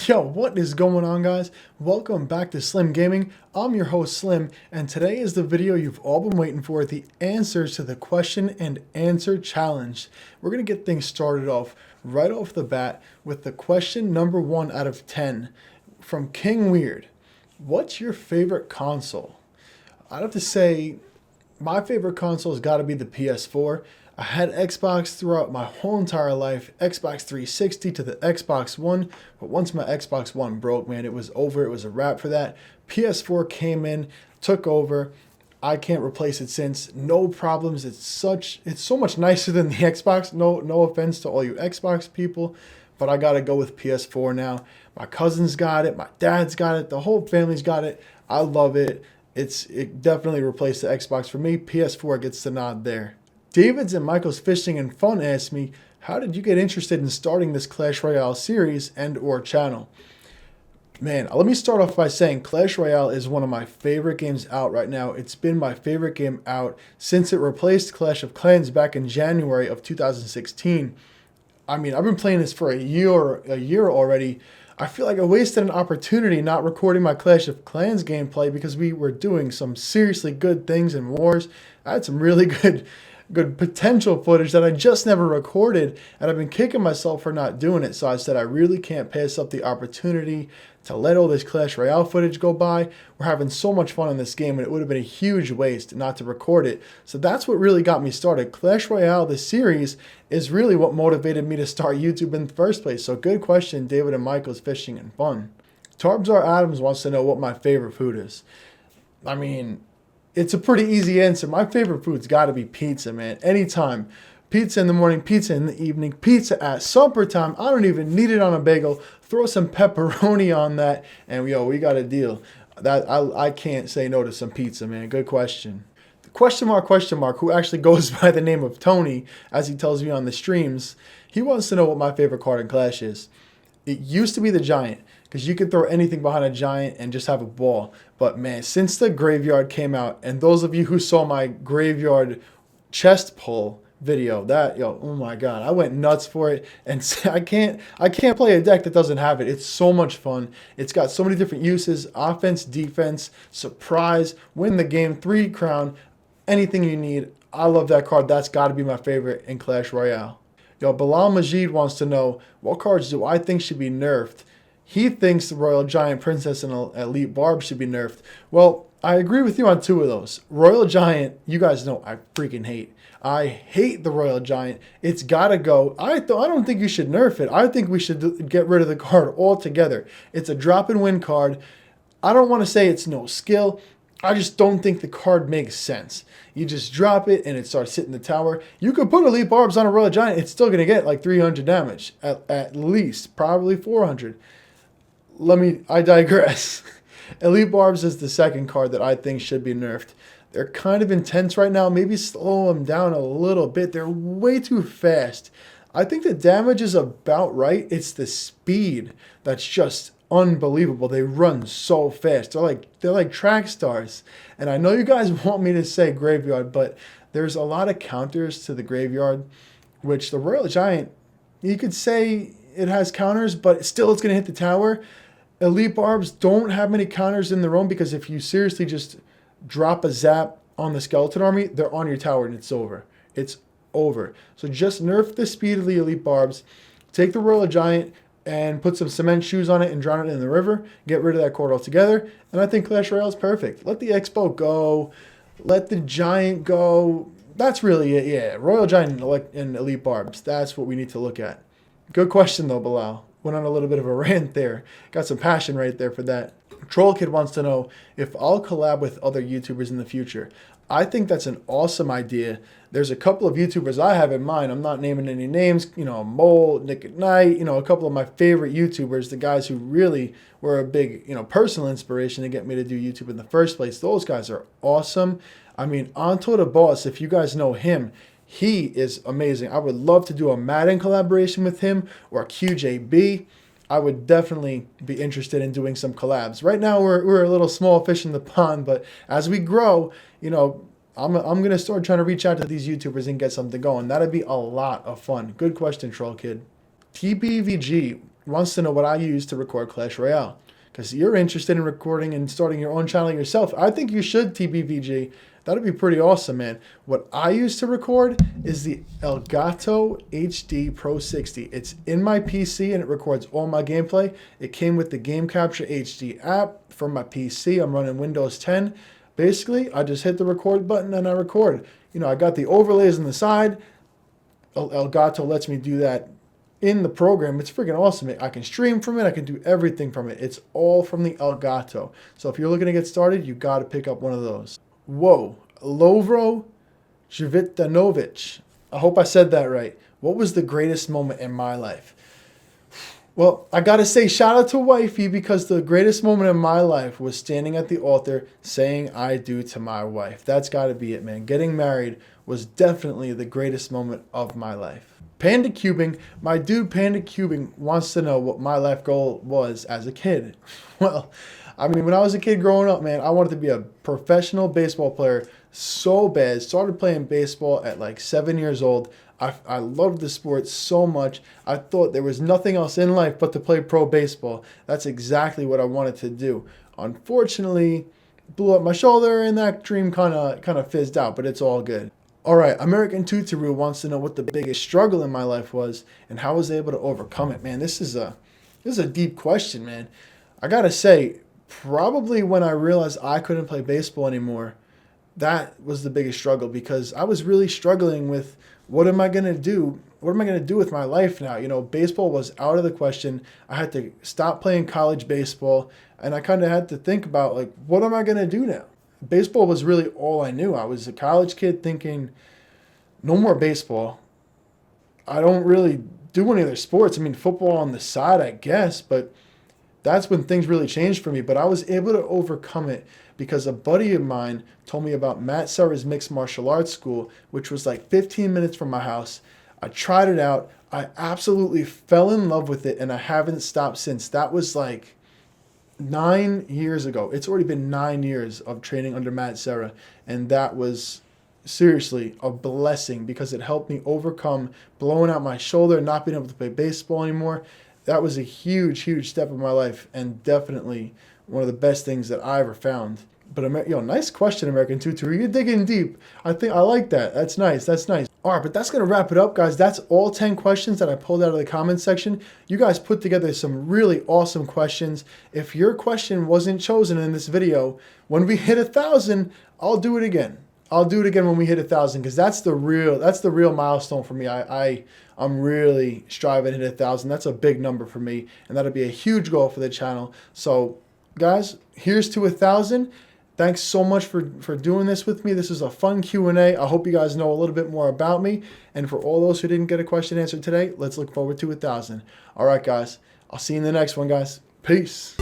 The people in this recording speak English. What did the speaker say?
Yo, what is going on, guys? Welcome back to Slim Gaming. I'm your host Slim, and today is the video you've all been waiting for, the answers to the question and answer challenge. We're going to get things started off right off the bat with the question number 1 out of 10 from King Weird. What's your favorite console? I'd have to say my favorite console has got to be the PS4. I had Xbox throughout my whole entire life, Xbox 360 to the Xbox One, but once my Xbox One broke, man, it was over. It was a wrap for that. PS4 came in, took over. I can't replace it since. No problems. It's so much nicer than the Xbox. No offense to all you Xbox people, but I got to go with PS4 now. My cousins got it, my dad's got it, the whole family's got it. I love it. It definitely replaced the Xbox for me. PS4 gets the nod there. David's and Michael's Fishing and Fun asked me, how did you get interested in starting this Clash Royale series and or channel? Man, let me start off by saying Clash Royale is one of my favorite games out right now. It's been my favorite game out since it replaced Clash of Clans back in January of 2016. I mean, I've been playing this for a year already. I feel like I wasted an opportunity not recording my Clash of Clans gameplay because we were doing some seriously good things in wars. I had some really good potential footage that I just never recorded, and I've been kicking myself for not doing it. So I said I really can't pass up the opportunity to let all this Clash Royale footage go by. We're having so much fun in this game, and it would have been a huge waste not to record it. So that's what really got me started. Clash Royale, the series, is really what motivated me to start YouTube in the first place. So good question, David and Michael's Fishing and Fun. Tarbzar Adams wants to know what my favorite food is. I mean, it's a pretty easy answer. My favorite food's got to be pizza, man. Anytime. Pizza in the morning, pizza in the evening, pizza at supper time. I don't even need it on a bagel. Throw some pepperoni on that, and yo, we got a deal. I can't say no to some pizza, man. Good question. Question mark, who actually goes by the name of Tony, as he tells me on the streams, he wants to know what my favorite card in Clash is. It used to be the Giant, because you could throw anything behind a Giant and just have a ball. But man, since the Graveyard came out, and those of you who saw my Graveyard chest pull video, oh my god, I went nuts for it, and I can't play a deck that doesn't have it. It's so much fun. It's got so many different uses: offense, defense, surprise, win the game, 3 crown, anything you need. I love that card. That's got to be my favorite in Clash Royale. Yo, Bilal Majid wants to know, what cards do I think should be nerfed? He thinks the Royal Giant, Princess, and Elite Barb should be nerfed. Well, I agree with you on 2 of those. Royal Giant, you guys know I freaking hate. I hate the Royal Giant. It's got to go. I don't think you should nerf it. I think we should get rid of the card altogether. It's a drop-and-win card. I don't want to say it's no skill. I just don't think the card makes sense. You just drop it and it starts hitting the tower. You could put Elite Barbs on a Royal Giant. It's still going to get like 300 damage. At least. Probably 400. I digress. Elite Barbs is the second card that I think should be nerfed. They're kind of intense right now. Maybe slow them down a little bit. They're way too fast. I think the damage is about right. It's the speed that's just unbelievable. They run so fast. They're like track stars. And I know you guys want me to say Graveyard, but there's a lot of counters to the Graveyard, which the Royal Giant, you could say it has counters, but still it's going to hit the tower. Elite Barbs don't have many counters in their own, because if you seriously just drop a zap on the Skeleton Army, they're on your tower and it's over. It's over. So just nerf the speed of the Elite Barbs. Take the Royal Giant and put some cement shoes on it and drown it in the river. Get rid of that card altogether. And I think Clash Royale is perfect. Let the Expo go. Let the Giant go. That's really it. Yeah, Royal Giant and Elite Barbs. That's what we need to look at. Good question though, Bilal. Went on a little bit of a rant there. Got some passion right there for that. Troll Kid wants to know if I'll collab with other YouTubers in the future. I think that's an awesome idea. There's a couple of YouTubers I have in mind. I'm not naming any names. Mole, Nick at Night, a couple of my favorite YouTubers, the guys who really were a big, personal inspiration to get me to do YouTube in the first place. Those guys are awesome. I mean, Anto the Boss, if you guys know him, he is amazing. I would love to do a Madden collaboration with him, or QJB. I would definitely be interested in doing some collabs. Right now, we're a little small fish in the pond, but as we grow, I'm going to start trying to reach out to these YouTubers and get something going. That'd be a lot of fun. Good question, Troll Kid. TBVG wants to know what I use to record Clash Royale. Because you're interested in recording and starting your own channel yourself. I think you should, TBVG. That'd be pretty awesome, man. What I use to record is the Elgato HD Pro 60. It's in my PC and it records all my gameplay. It came with the Game Capture HD app for my PC. I'm running Windows 10. Basically, I just hit the record button and I record. You know, I got the overlays on the side. Elgato lets me do that in the program. It's freaking awesome. I can stream from it. I can do everything from it. It's all from the Elgato. So if you're looking to get started, you got to pick up one of those. Whoa, Lovro Zvitanovic. I hope I said that right. What was the greatest moment in my life? Well, I got to say shout out to wifey, because the greatest moment in my life was standing at the altar saying I do to my wife. That's got to be it, man. Getting married was definitely the greatest moment of my life. Panda Cubing, my dude Panda Cubing wants to know what my life goal was as a kid. Well, I mean, when I was a kid growing up, man, I wanted to be a professional baseball player so bad. Started playing baseball at like 7 years old. I loved the sport so much. I thought there was nothing else in life but to play pro baseball. That's exactly what I wanted to do. Unfortunately, blew up my shoulder and that dream kind of fizzed out, but it's all good. All right, American Tutoru wants to know what the biggest struggle in my life was and how I was able to overcome it. Man, this is a deep question, man. I gotta say, probably when I realized I couldn't play baseball anymore, that was the biggest struggle, because I was really struggling with what am I gonna do? What am I gonna do with my life now? You know, baseball was out of the question. I had to stop playing college baseball, and I kind of had to think about, like, what am I gonna do now? Baseball was really all I knew. I was a college kid thinking, no more baseball. I don't really do any other sports. I mean, football on the side, I guess, but that's when things really changed for me. But I was able to overcome it because a buddy of mine told me about Matt Serra's mixed martial arts school, which was like 15 minutes from my house. I tried it out. I absolutely fell in love with it, and I haven't stopped since. That was like 9 years ago. It's already been 9 years of training under Matt Serra, and that was seriously a blessing because it helped me overcome blowing out my shoulder, not being able to play baseball anymore. That was a huge, huge step in my life, and definitely one of the best things that I ever found. But nice question, American Tutor. You're digging deep. I like that. That's nice. That's nice. All right, but that's going to wrap it up, guys. That's all 10 questions that I pulled out of the comment section. You guys put together some really awesome questions. If your question wasn't chosen in this video, when we hit 1,000, I'll do it again. I'll do it again when we hit 1,000, because that's the real milestone for me. I'm really striving to hit 1,000. That's a big number for me, and that'll be a huge goal for the channel. So, guys, here's to 1,000. Thanks so much for doing this with me. This is a fun Q&A. I hope you guys know a little bit more about me. And for all those who didn't get a question answered today, let's look forward to 1,000. All right, guys. I'll see you in the next one, guys. Peace.